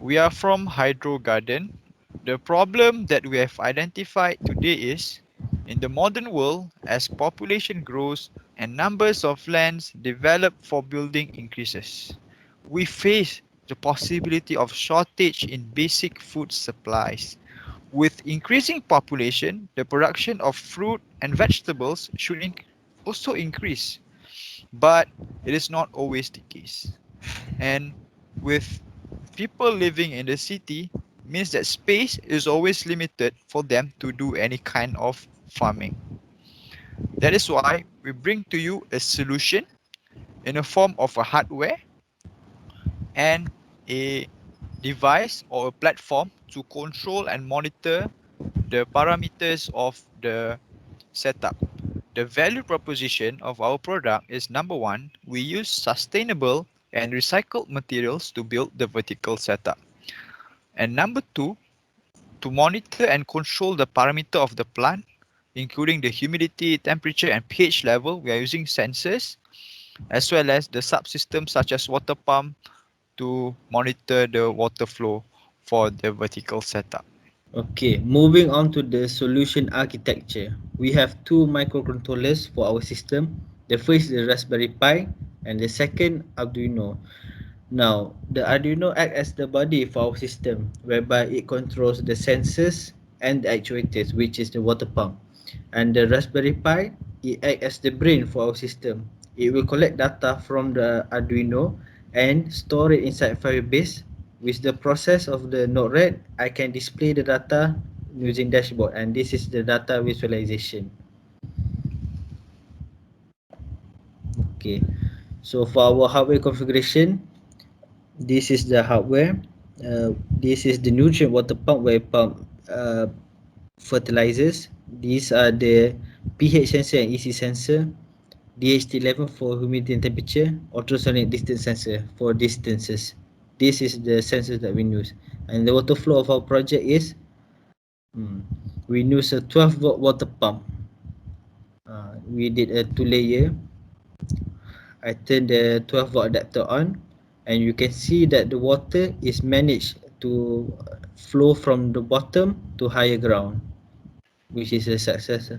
We are from Hydro Garden. The problem that we have identified today is in the modern world, as population grows and numbers of lands developed for building increases, we face the possibility of shortage in basic food supplies. With increasing population, the production of fruit and vegetables should also increase, but it is not always the case. And with people living in the city means that space is always limited for them to do any kind of farming. That is why we bring to you a solution in the form of a hardware and a device or a platform to control and monitor the parameters of the setup. The value proposition of our product is number one, we use sustainable and recycled materials to build the vertical setup. And number two, to monitor and control the parameter of the plant, including the humidity, temperature, and pH level, we are using sensors as well as the subsystems such as water pump to monitor the water flow for the vertical setup. Okay, moving on to the solution architecture. We have two microcontrollers for our system. The first is the Raspberry Pi and the second Arduino. Now, the Arduino acts as the body for our system, whereby it controls the sensors and the actuators, which is the water pump. And the Raspberry Pi, it acts as the brain for our system. It will collect data from the Arduino and store it inside Firebase. With the process of the Node-RED, I can display the data using dashboard, and this is the data visualization. Okay, so for our hardware configuration, this is the hardware. This is the nutrient water pump where it pump fertilizers. These are the pH sensor and EC sensor, DHT level for humidity and temperature, ultrasonic distance sensor for distances. This is the sensors that we use. And the water flow of our project is we use a 12-volt water pump. We did a 2-layer. I turned the 12-volt adapter on, and you can see that the water is managed to flow from the bottom to higher ground, which is a success.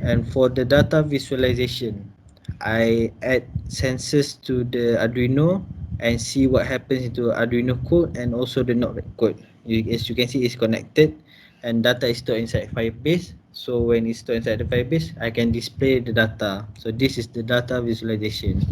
And for the data visualization, I add sensors to the Arduino and see what happens into Arduino code and also the Node code. As you can see, it's connected and data is stored inside Firebase. So when it's stored inside the Firebase, I can display the data. So this is the data visualization.